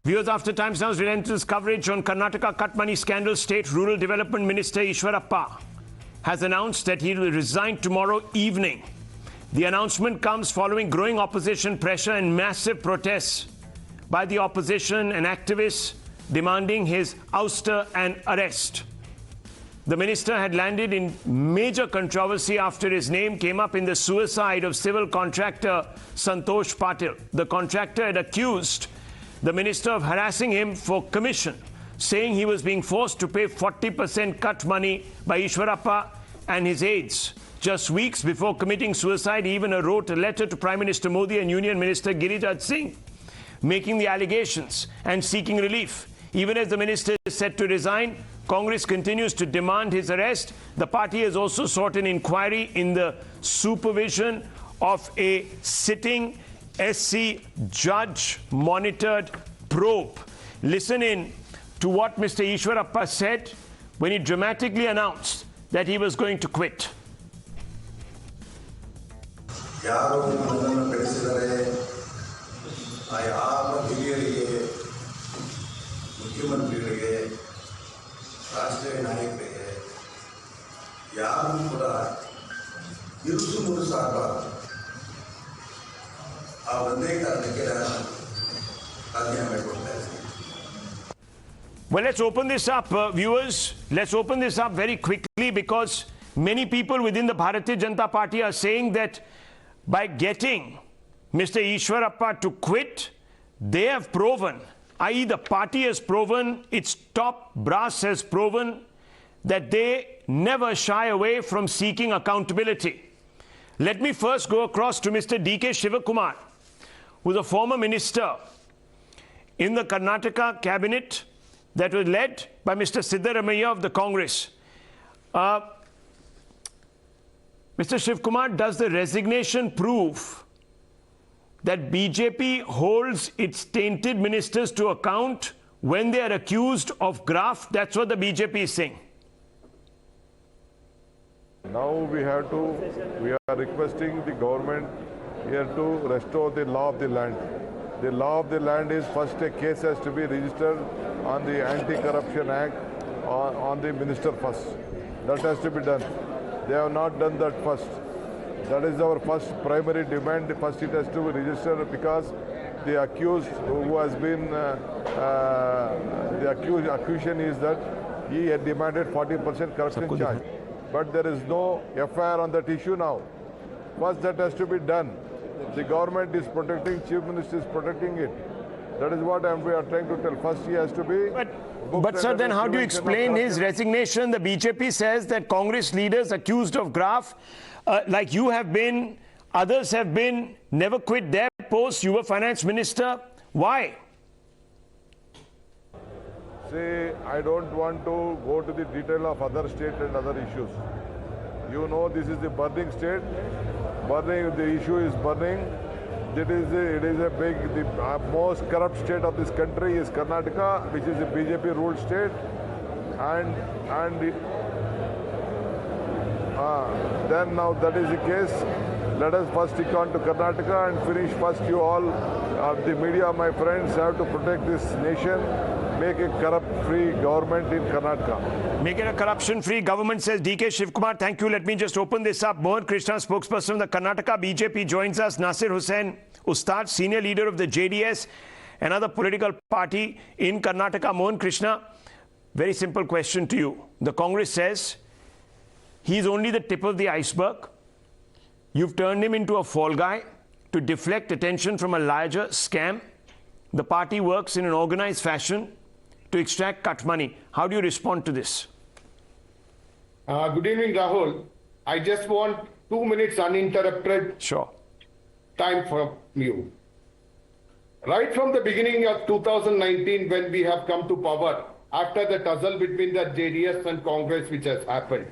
Viewers, after Times Now's relentless coverage on Karnataka cut money scandal, State Rural Development Minister Eshwarappa has announced that he will resign tomorrow evening. The announcement comes following growing opposition pressure and massive protests by the opposition and activists demanding his ouster and arrest. The minister had landed in major controversy after his name came up in the suicide of civil contractor Santosh Patil. The contractor had accused the minister of harassing him for commission, saying he was being forced to pay 40% cut money by Eshwarappa and his aides. Just weeks before committing suicide, he even wrote a letter to Prime Minister Modi and Union Minister Giriraj Singh, making the allegations and seeking relief. Even as the minister is set to resign, Congress continues to demand his arrest. The party has also sought an inquiry in the supervision of a sitting SC judge-monitored probe. Listen in to what Mr. Eshwarappa said when he dramatically announced that he was going to quit. Well, let's open this up, viewers. Let's open this up very quickly, because many people within the Bharatiya Janata Party are saying that by getting Mr. Eshwarappa to quit, they have proven, i.e. the party has proven, its top brass has proven, that they never shy away from seeking accountability. Let me first go across to Mr. D.K. Shivakumar, who's a former minister in the Karnataka cabinet that was led by Mr. Siddaramaiah of the Congress. Mr. Shivakumar, does the resignation prove that BJP holds its tainted ministers to account when they are accused of graft? That's what the BJP is saying. Now we are requesting the government here to restore the law of the land. The law of the land is, first a case has to be registered on the Anti-Corruption Act on the minister first. That has to be done. They have not done that first. That is our first primary demand. First it has to be registered, because the accused who has been, the accusation is that he had demanded 40% corruption charge. But there is no FIR on that issue now. First that has to be done. The government is protecting, Chief Minister is protecting it. That is what we are trying to tell. First he has to be... But sir, then how do you explain his resignation? The BJP says that Congress leaders accused of graft, like you have been, others have been, never quit their posts. You were finance minister. Why? See, I don't want to go to the detail of other states and other issues. You know, this is the burning state. Burning, the issue is burning. It is a big, the most corrupt state of this country is Karnataka, which is a BJP ruled state. Then now that is the case. Let us first stick on to Karnataka and finish first. You all, the media, my friends, have to protect this nation. Make a corrupt-free government in Karnataka. Make it a corruption-free government, says D.K. Shivakumar. Thank you. Let me just open this up. Mohan Krishna, spokesperson of the Karnataka BJP, joins us. Nasir Hussain Ustad, senior leader of the JDS, another political party in Karnataka. Mohan Krishna, very simple question to you. The Congress says he's only the tip of the iceberg. You've turned him into a fall guy to deflect attention from a larger scam. The party works in an organized fashion to extract cut money. How do you respond to this? Good evening, Rahul. I just want 2 minutes uninterrupted time from you. Right from the beginning of 2019, when we have come to power, after the tussle between the JDS and Congress which has happened,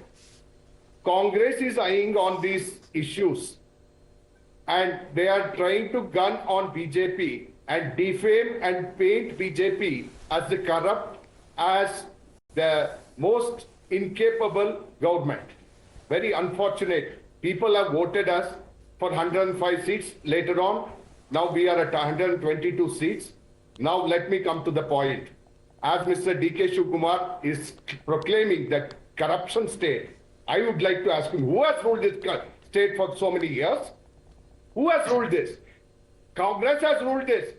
Congress is eyeing on these issues, and they are trying to gun on BJP and defame and paint BJP as the corrupt, as the most incapable government. Very unfortunate. People have voted us for 105 seats later on. Now we are at 122 seats. Now let me come to the point. As Mr. D.K. Shivakumar is proclaiming that corruption state, I would like to ask him, who has ruled this state for so many years? Who has ruled this? Congress has ruled this.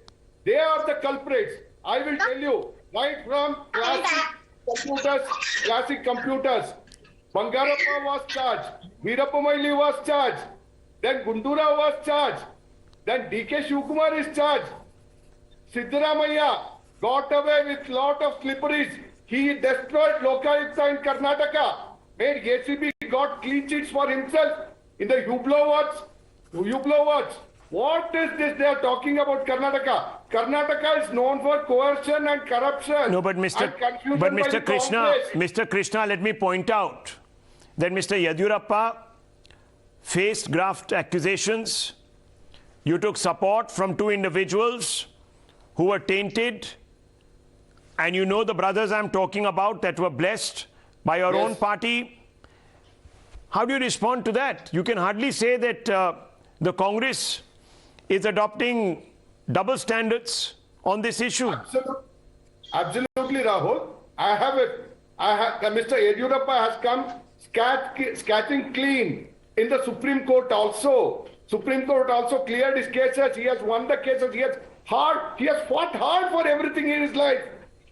They are the culprits. I will tell you, right from classic computers, Bangarappa was charged, Veerappa Moily was charged, then Gundura was charged, then D.K. Shivakumar is charged. Siddaramaiah got away with lot of slipperies. He destroyed Lokayukta in Karnataka, made ACB got clean sheets for himself in the Hublowats. What is this they are talking about Karnataka? Karnataka is known for coercion and corruption. No, but Mr. Krishna, let me point out that Mr. Yediyurappa faced graft accusations. You took support from two individuals who were tainted, and you know the brothers I'm talking about that were blessed by your own party. How do you respond to that? You can hardly say that the Congress is adopting double standards on this issue. Absolutely, Rahul. Mr. Yediyurappa has come scratching clean in the Supreme Court also. Supreme Court also cleared his cases. He has won the cases. He has fought hard for everything in his life.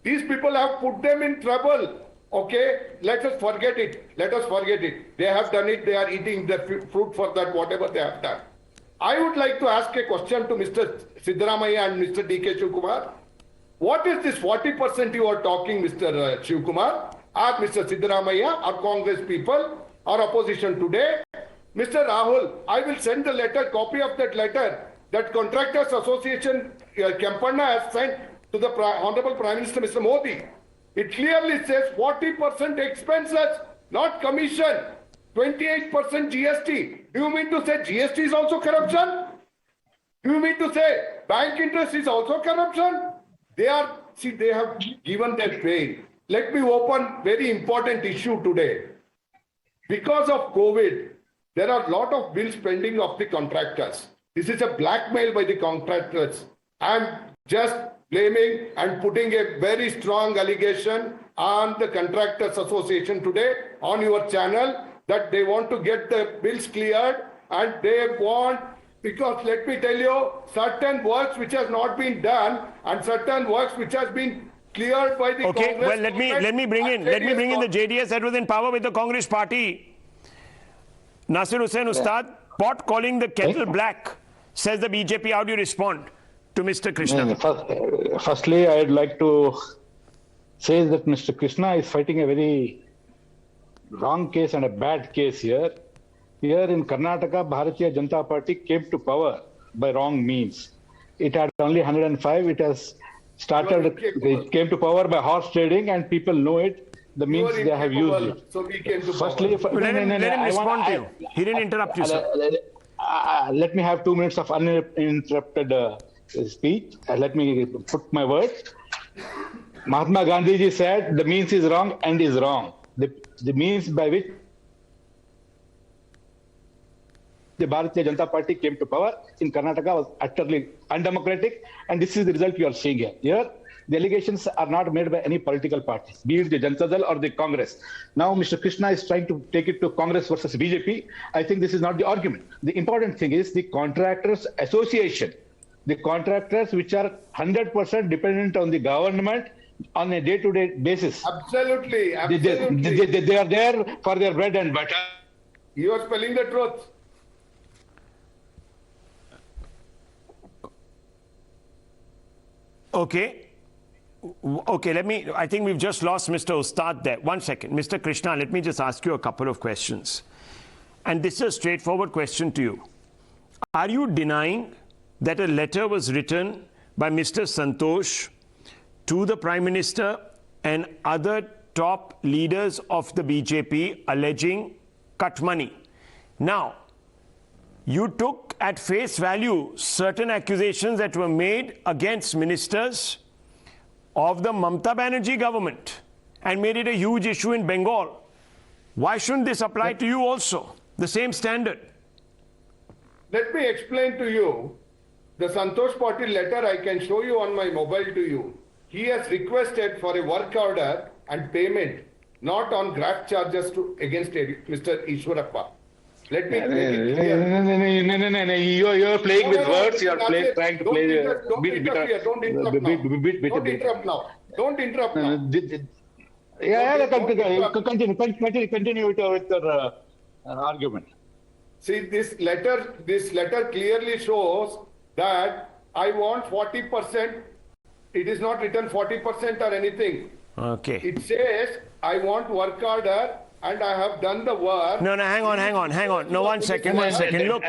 These people have put them in trouble. Okay, let us forget it. They have done it. They are eating the fruit for that, whatever they have done. I would like to ask a question to Mr. Siddaramaiah and Mr. D.K. Shivakumar. What is this 40% you are talking, Mr. Shivakumar? Are Mr. Siddaramaiah, or Congress people, or opposition today? Mr. Rahul, I will send the letter, copy of that letter that Contractors Association Kempanna has sent to the Honorable Prime Minister, Mr. Modi. It clearly says 40% expenses, not commission, 28% GST. Do you mean to say GST is also corruption? Do you mean to say bank interest is also corruption? They have given their pain. Let me open very important issue today. Because of COVID, there are a lot of bills pending of the contractors. This is a blackmail by the contractors. I'm just blaming and putting a very strong allegation on the Contractors Association today on your channel that they want to get the bills cleared, and they want, because let me tell you, certain works which has not been done and certain works which has been cleared by the Congress. Well, let me bring in the JDS that was in power with the Congress party. Nasir Hussain Ustad, pot calling the kettle black, says the BJP. How do you respond to Mr. Krishna? Firstly, I'd like to say that Mr. Krishna is fighting a very wrong case and a bad case here. Here in Karnataka, Bharatiya Janata Party came to power by wrong means. It had only 105. It has started, it came to power by horse trading, and people know it. The means they have used it. So we came to Firstly, let him respond to you. He didn't interrupt you, sir. Let me have 2 minutes of uninterrupted speech. Let me put my words. Mahatma Gandhi said the means is wrong and is wrong. The means by which the Bharatiya Janata Party came to power in Karnataka was utterly undemocratic, and this is the result you are seeing here. Here, the allegations are not made by any political parties, be it the Janata Dal or the Congress. Now, Mr. Krishna is trying to take it to Congress versus BJP. I think this is not the argument. The important thing is the Contractors Association, the contractors which are 100% dependent on the government on a day-to-day basis. Absolutely. They are there for their bread and butter. You are spelling the truth. Okay, I think we've just lost Mr. Ustad there. 1 second. Mr. Krishna, let me just ask you a couple of questions. And this is a straightforward question to you. Are you denying that a letter was written by Mr. Santosh to the Prime Minister and other top leaders of the BJP alleging cut money? Now, you took at face value certain accusations that were made against ministers of the Mamata Banerjee government and made it a huge issue in Bengal. Why shouldn't this apply to you also, the same standard? Let me explain to you. the Santosh Patil letter I can show you on my mobile to you. He has requested for a work order and payment, not on graft charges against Mr. Eshwarappa. Let me make it clear. No. You're playing with words. You're trying to play. Don't interrupt now. Don't interrupt now. Yeah, continue with your argument. See, this letter clearly shows that I want 40%. It is not written 40% or anything. Okay. It says I want work order and I have done the work. No, hang on. No, one second. Look,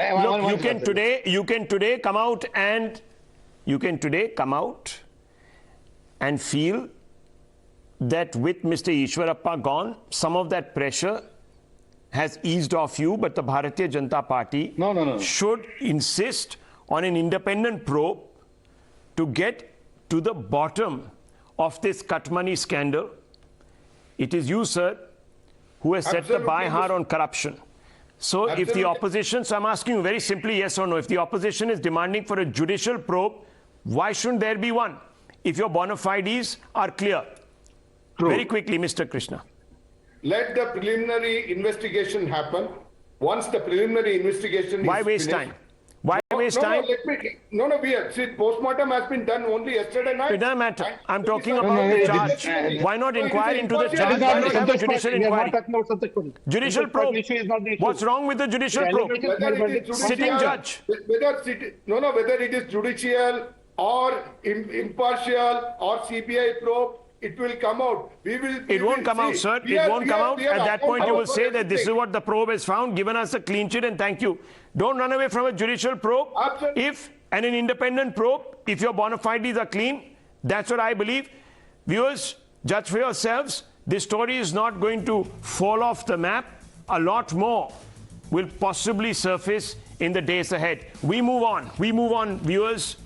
you can today come out and feel that with Mr. Eshwarappa gone, some of that pressure has eased off you, but the Bharatiya Janata Party should insist on an independent probe to get to the bottom of this cut money scandal. It is you, sir, who has set the bar on corruption. So if the opposition, so I'm asking you very simply, yes or no, if the opposition is demanding for a judicial probe, why shouldn't there be one? If your bona fides are clear. True. Very quickly, Mr. Krishna. Let the preliminary investigation happen. Once the preliminary investigation Why waste time? Why waste time? See, postmortem has been done only yesterday night. It doesn't matter. I'm talking about the charge. Why not inquire into the charge? Why not have a judicial inquiry? Judicial probe. What's wrong with the judicial probe? Sitting judge. Whether it is judicial or impartial or CBI probe, it will come out. It won't come out, sir. It won't come out. At that point, you will say that this is what the probe has found, given us a clean sheet, and thank you. Don't run away from a judicial probe. If an independent probe, if your bona fides are clean, that's what I believe. Viewers, judge for yourselves. This story is not going to fall off the map. A lot more will possibly surface in the days ahead. We move on, viewers.